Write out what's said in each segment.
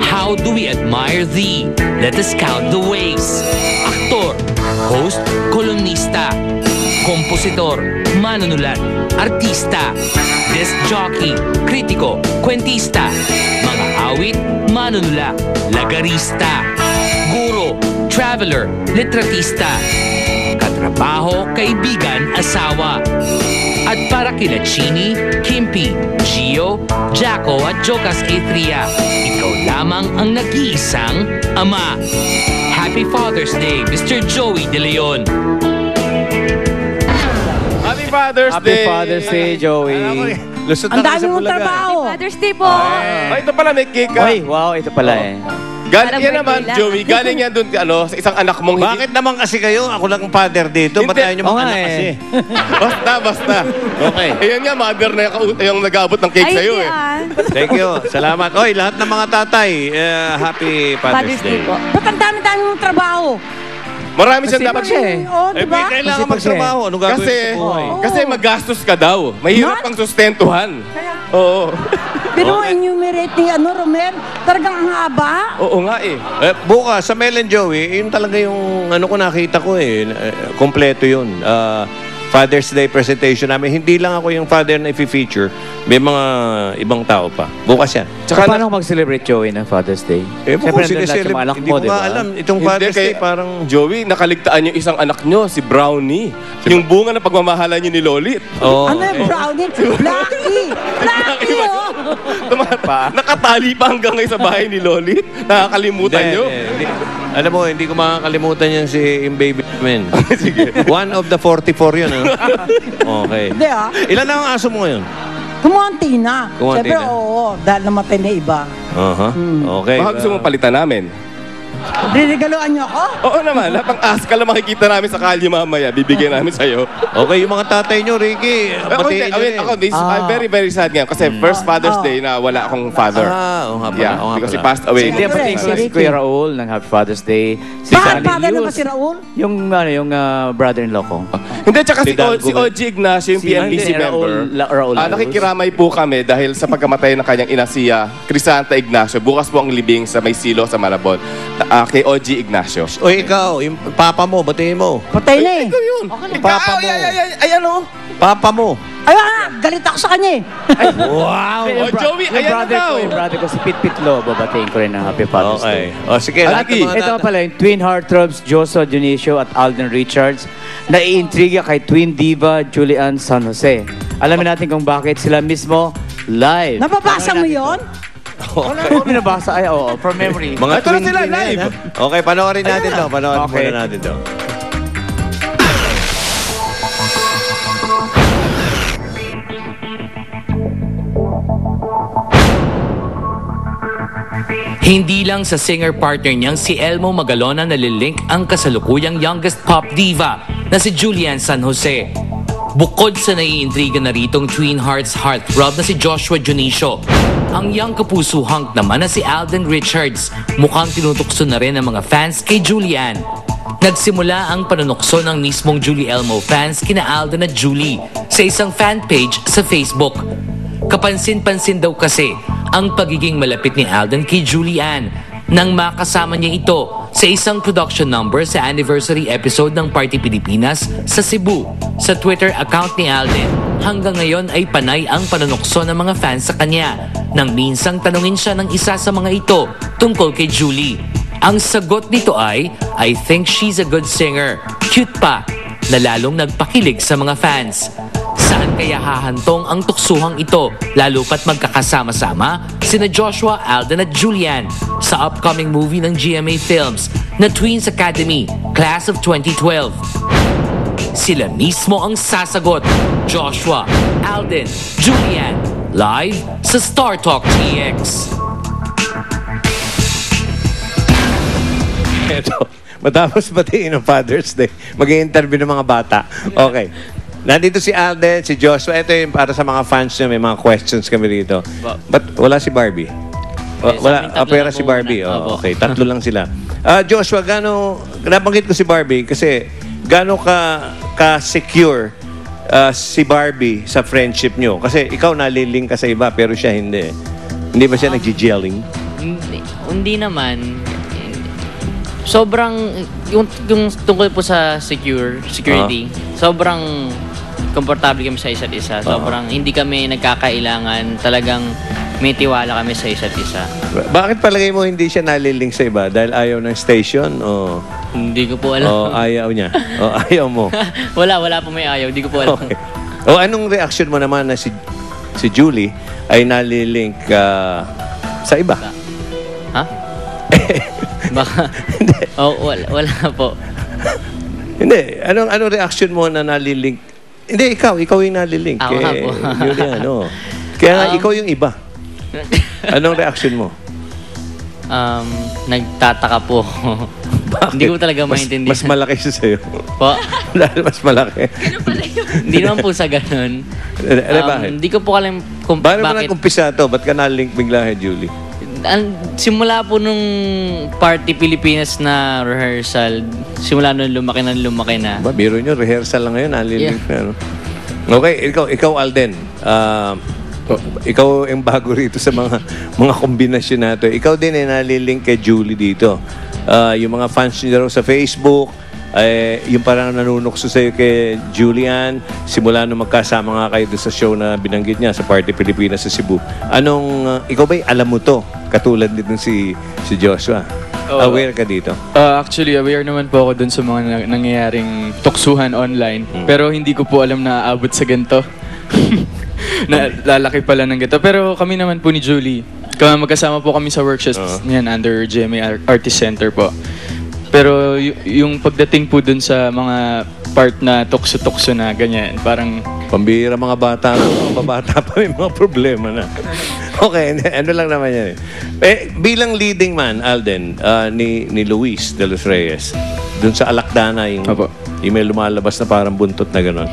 How do we admire thee? Let us count the ways. Aktor, host, kolumnista, kompositor, manunulat, artista, disc jockey, kritiko, kwentista, mga awit, manunula, lagarista, guro, traveler, litratista, katrabaho, kaibigan, asawa. At para kila Chini, Kimpi, Gio, Jacko at Jokas Atria, ikaw lamang ang nag-iisang ama. Happy Father's Day, Mr. Joey De Leon. Happy Father's Day! Happy Father's Day, Joey. Lusot Ang na dami sa mong Bulaga. trabaho. Father's Day po. Ay, ito pala, may cake ka. Ay, wow, ito pala eh. Parang Yan naman, birthday lang. Joey, galing yan dun sa isang anak mong Bakit naman kasi kayo? Ako lang ang father dito. Ba't Hindi. tayo nyo Oo mga nga anak eh. kasi? Basta. Okay. Ayan nga, mother na yung nag-abot ng cake Ay, sa'yo hindi eh. Thank you. Salamat. Oy, lahat ng mga tatay, happy Father's Father's Day Day. po. Ba't ang dami-dami mong trabaho? Marami siyang Masipag dapat siya eh. Oo, Eh, di ba? kailangan Masipag magtrabaho. Ano gagawin Kasi, sa buhay? kasi magastos ka daw. Mahirap Not? pang sustentuhan. Oo. Pero enumerate ni Romel, talagang ang haba. Oo nga eh. Bukas, sa Mel and Joey, yun talaga yung ano ko nakita ko eh. Kompleto yun. Father's Day presentation namin. Hindi lang ako yung father na i-feature. May mga ibang tao pa. Bukas yan. Tsaka paano mag-celebrate, Joey, ng Father's Day? Eh, Siyempre, kung nandun lahat yung mga anak hindi mo, ko di nga ba? alam. Itong Hindi, Father's Day kay- parang... Joey, nakaligtaan yung isang anak nyo, si Brownie. Yung bunga na pagmamahalan nyo ni Lolit. Oh, Ano yung brownie? Blackie! Blackie, oh! Nakatali pa hanggang ngayon sa bahay ni Lolit. Nakakalimutan nyo. Alam mo, hindi ko makakalimutan yan si yung baby man. Sige. One of the 44 yun, Okay. Hindi ah. Ilan na ang aso mo ngayon? Kumonti na. Kumonti Siyempre, na. oo. Dahil namatay na iba. Okay. Baka gusto mo palitan namin. Rinigaluan niyo ako? Oo naman, lahat ng aska lang makikita namin sa kalye mamaya. Bibigyan namin sa'yo. Okay, yung mga tatay nyo, Ricky, batiin nyo rin. I'm very, very sad ngayon. Kasi first Father's Day na wala akong father. Oo nga pala. Yeah, oo nga because he pala. passed away. Hindi, Siyempre, pati si si Ricky. Kuya Raul ng Happy Father's Day. Si Bakit Danny father na ba Luz, si Raul? yung brother-in-law ko. Hindi, tsaka Si si Dalgo. OG Ignacio, yung PMBC Hindi, member. Raul Luz. Nakikiramay po kami dahil sa pagkamatay ng kanyang ina siya, Crisanta Ignacio. Bukas po ang libing sa May Silo sa Malabon. Kay OG Ignacio. O ikaw, yung papa mo, batiin mo. Patay na eh. Ikaw yun. Papa mo. Ay, ano? Papa mo. Ay, galit ako sa kanya eh. Wow. Oh, Joey, yung ayan na brother daw. ko, yung brother ko, si Pit Pit Lo, babatiin ko rin ng Happy Father's Okay. Day. O sige, lahat ng mga Ito tatay. pala yung Twin Heartthrobs, Joshua Dionisio at Alden Richards, naiintriga kay Twin Diva Julian San Jose. Alamin natin kung bakit sila mismo live. Nababasa mo yon? Wala ko binabasa. Ay, oo, from memory. Mga Ito na twin sila, twin na yan, live. ha? Okay, panoorin natin to. Panoorin Okay. muna natin to. Hindi lang sa singer-partner niyang si Elmo Magalona nalilink ang kasalukuyang youngest pop diva na si Julian San Jose. Bukod sa naiintriga na ritong Twin Hearts heartthrob na si Joshua Dionisio, ang young kapuso hunk naman na si Alden Richards mukhang tinutukso na rin ng mga fans kay Julian. Nagsimula ang panunukso ng mismong Julie Elmo fans kina Alden at Julie sa isang fan page sa Facebook. Kapansin-pansin daw kasi ang pagiging malapit ni Alden kay Julian nang makasama niya ito sa isang production number sa anniversary episode ng Party Pilipinas sa Cebu. Sa Twitter account ni Alden, hanggang ngayon ay panay ang panunukso ng mga fans sa kanya nang minsang tanungin siya ng isa sa mga ito tungkol kay Julie. Ang sagot nito ay, I think she's a good singer. Cute pa, na lalong nagpakilig sa mga fans. Saan kaya hahantong ang tuksuhang ito lalo pat magkakasama-sama sina Joshua, Alden at Julian sa upcoming movie ng GMA Films na Twins Academy, Class of 2012. Sila mismo ang sasagot. Joshua, Alden, Julian, live sa Star Talk TX. Ito, matapos batiin ng Father's Day, mag-i-interview ng mga bata. Okay. Nandito si Alden, si Joshua. Ito yung para sa mga fans niya. May mga questions kami dito. But wala si Barbie. Wala, pera si Barbie. Oh, okay, tatlo lang sila. Joshua, nabanggit ko si Barbie kasi gano'n ka-secure si Barbie sa friendship nyo? Kasi ikaw nalilink ka sa iba, pero siya hindi. Hindi ba siya nagji-gelling? Hindi naman. Sobrang, yung tungkol po sa security, sobrang komportable kami sa isa't isa. Sobrang hindi kami nagkakailangan. Talagang may tiwala kami sa isa't isa. Bakit palagay mo hindi siya nalilink sa iba? Dahil ayaw ng station? O Hindi ko po alam. ayaw niya? O ayaw mo? wala po may ayaw. Hindi ko po alam. Okay. O anong reaction mo naman na si Julie ay nalilink sa iba? Ha? Baka, wala po. Hindi. Anong reaction mo na nalilink? Hindi, ikaw yung nalilink. Ako nga po. Julian, Kaya nga, ikaw yung iba. Anong reaction mo? Nagtataka po. Hindi ko talaga maintindihan. Mas malaki siya sa'yo. Po? Dahil mas malaki. Hindi naman po sa ganun. Bakit? Hindi ko po alam kung Paano mo bakit. nag-umpisa to? Ba't ka nalilink bigla kay Julie? Simula po nung Party Pilipinas na rehearsal, simula nung lumaki na. Ba, biro nyo, rehearsal lang ngayon, nalilink na. No? Okay, ikaw Alden. Ikaw yung bago rito sa mga kombinasyon nato. Ikaw din nalilink kay Julie dito. Yung mga fans niyo sa Facebook, yung parang nanunukso sa'yo kay Julian, simula nung magkasama nga kayo sa show na binanggit niya sa Party Pilipinas sa Cebu. Ikaw ba'y alam mo to? Katulad nito si Joshua. Aware ka dito? Actually, aware naman po ako dun sa mga nangyayaring tuksuhan online. Pero hindi ko po alam na aabot sa ganito. Na lalaki pala ng ganito. Pero kami naman po ni Julie, magkasama po kami sa workshops niyan under GMA Artist Center po. Pero yung pagdating po dun sa mga part na tukso-tukso na ganyan, parang... Pambihira mga bata, mababata pa may mga problema na. Okay, ano lang naman yan bilang leading man, Alden, ni Luis de los Reyes, dun sa Alakdana, yung may lumalabas na parang buntot na gano'n.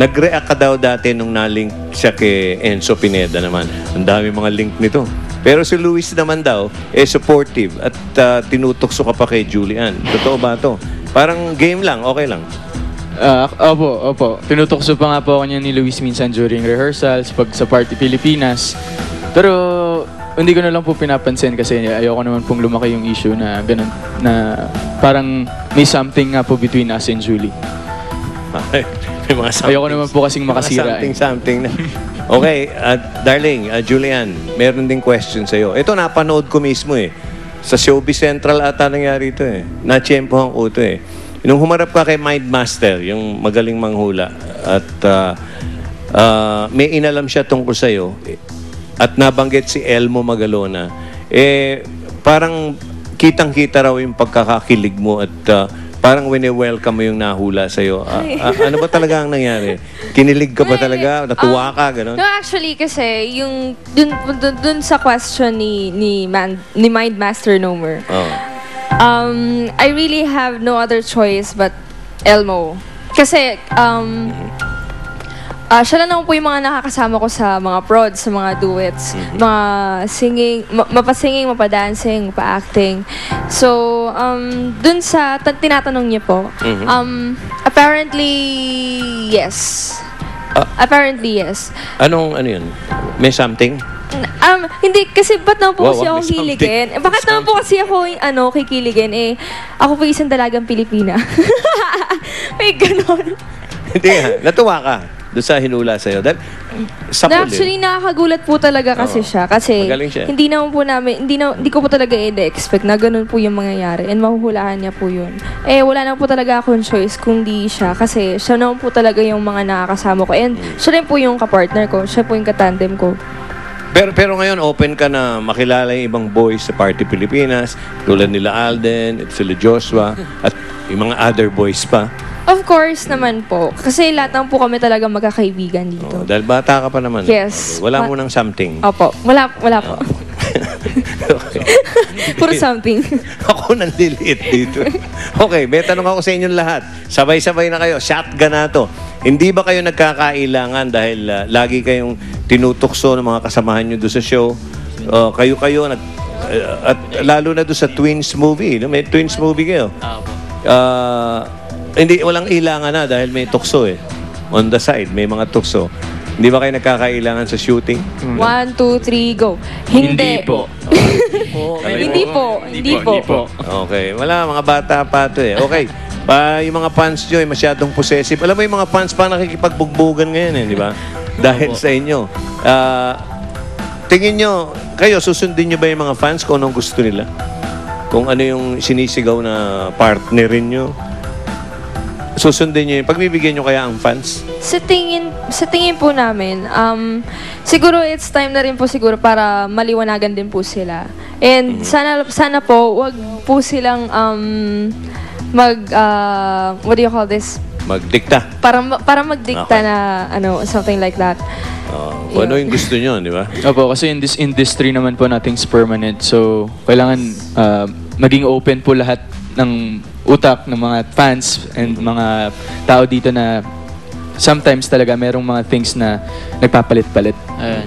Nag-react ka daw dati nung nalink siya kay Enzo Pineda naman. Ang dami mga link nito. Pero si Luis naman daw, supportive at tinutukso ka pa kay Julian. Totoo ba to? Parang game lang, okay lang. Opo. Tinutukso pa nga po ako niya ni Luis minsan during rehearsals, pag sa Party Pilipinas. Pero hindi ko na lang po pinapansin kasi ayoko naman pong lumaki yung issue na ganun, na parang may something nga po between us and Julie. May mga Ayoko naman po kasing makasira. Something na. Okay, darling, Julian, meron ding question sa'yo. Ito, napanood ko mismo Sa Showbiz Central ata nangyari ito Na-tsempohan ko ito Nung humarap ka kay Mindmaster, yung magaling manghula, at may inalam siya tungkol sa'yo, at nabanggit si Elmo Magalona, parang kitang-kita raw yung pagkakakilig mo at parang wini-welcome mo yung nahula sa'yo. Ano ba talaga ang nangyari? Kinilig ka ba talaga? Natuwa ka? Ganon? No, actually, kasi yung dun sa question ni Mindmaster Nomer, I really have no other choice but Elmo. Kasi, siya lang naman po yung mga nakakasama ko sa mga prods, sa mga duets, mga singing, mapasinging, mapadancing, mapa-acting. So, dun sa tinatanong niya po, apparently, yes. Apparently, yes. Ano yun? May something? Hindi, kasi ba't naman po Wow, kasi ako may something. kikiligin? Bakit naman po kasi ako kikiligin? Ako po isang dalagang Pilipina. May ganon. Hindi natuwa ka doon sa hinula sa'yo. Dahil, Actually, nakakagulat po talaga kasi siya. Kasi, magaling siya. hindi naman po namin, hindi ko po talaga i-expect na ganun po yung mangyayari. And mahuhulaan niya po yun. Wala na po talaga akong choice kung di siya. Kasi, siya naman po talaga yung mga nakakasama ko. And, siya rin po yung kapartner ko. Siya po yung katandem ko. Pero ngayon, open ka na makilala yung ibang boys sa Party Pilipinas, tulad nila Alden, at sila Joshua, at yung mga other boys pa. Of course naman po. Kasi lahat naman po kami talaga magkakaibigan dito. Dahil bata ka pa naman. Yes. Okay. Wala mo nang something. Opo. Wala po. Okay. Puro something. Ako nanliliit dito. Okay, may tanong ako sa inyong lahat. Sabay-sabay na kayo. Shotgun na to. Hindi ba kayo nagkakailangan dahil lagi kayong tinutukso ng mga kasamahan nyo doon sa show? Kayo, at lalo na doon sa Twins movie. No? May Twins movie kayo. Hindi, walang ilangan na dahil may tukso on the side, may mga tukso. Hindi ba kayo nagkakailangan sa shooting? 1, 2, 3, go. Hindi. po. Hindi po. Hindi po. Okay, wala, mga bata pa ito eh. Okay, yung mga fans nyo ay masyadong possessive. Alam mo yung mga fans pa nakikipagbugbugan ngayon eh, di ba? Dahil sa inyo. Tingin nyo, kayo, susundin nyo ba yung mga fans kung anong gusto nila? Kung ano yung sinisigaw na partnerin nyo? Susundin nyo yun. Pagbibigyan nyo kaya ang fans? Sa tingin po namin, siguro it's time na rin po siguro para maliwanagan din po sila. And sana po, wag po silang what do you call this? Magdikta. Para magdikta Okay. na something like that. Kung ano yung gusto nyo, di ba? Opo, kasi in this industry naman po nating permanent. So, kailangan maging open po lahat ng utak ng mga fans and mga tao dito na sometimes talaga merong mga things na nagpapalit-palit.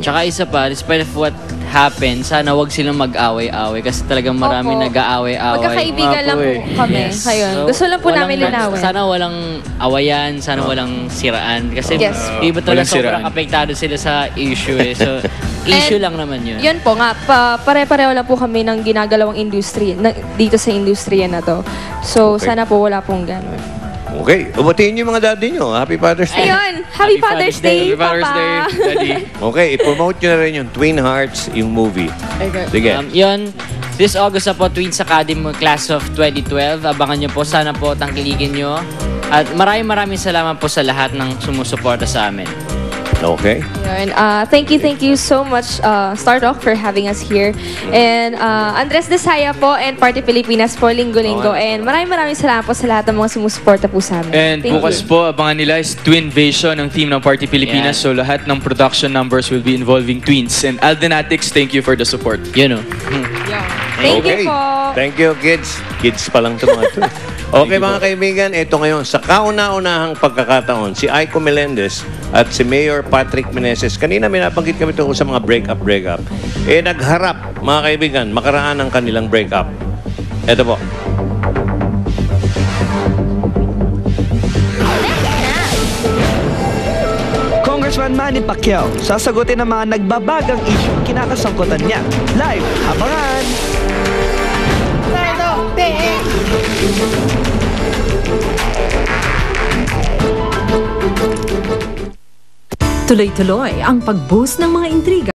Tsaka isa pa, despite of what happened, sana wag silang mag-away-away kasi talagang marami Opo. nag-aaway-away. Magkakaibigan lang po kami. Yes. Ngayon. So, Gusto lang po namin linawin. Sana walang awayan, sana walang siraan. Kasi Yes. iba talaga Walang siraan. sobrang apektado sila sa issue eh. So, issue lang naman yun. Yun po nga, pare-pareho lang po kami ng ginagalawang industry, dito sa industriya na to. So, Okay. sana po wala pong gano'n. Okay, ubatiin nyo yung mga daddy nyo. Happy Father's Day. Ayun! Happy Father's Day, Happy Father's Papa! Day, Daddy. Okay, i-promote nyo na rin yung Twin Hearts, yung movie. Sige. Yun, this August na po, Twins Academy Class of 2012. Abangan nyo po, sana po tangkilikin nyo. At maraming salamat po sa lahat ng sumusuporta sa amin. Okay. Yun. Thank you so much, Startalk, for having us here. And Andres Desaya po and Party Pilipinas po, linggo-linggo. And maraming salamat po sa lahat ng mga sumusuporta po sa amin. And Thank bukas you. po, abangan nila is Twin Vision, ang team ng Party Pilipinas. Yeah. So lahat ng production numbers will be involving twins. And Aldenatics, thank you for the support. Yun o. Thank Okay. you po. Thank you, kids. Kids pa lang ito mga ito. Okay, mga kaibigan, ito ngayon, sa kauna-unahang pagkakataon, si Aiko Melendez at si Mayor Patrick Meneses, kanina may nabanggit kami tungkol sa mga break-up. Nagharap, mga kaibigan, makaraan ng kanilang break-up. Ito po. Congressman Manny Pacquiao sasagutin ang mga nagbabagang issue kinakasangkutan niya. Live, abangan! Tuloy-tuloy ang pag-boost ng mga intriga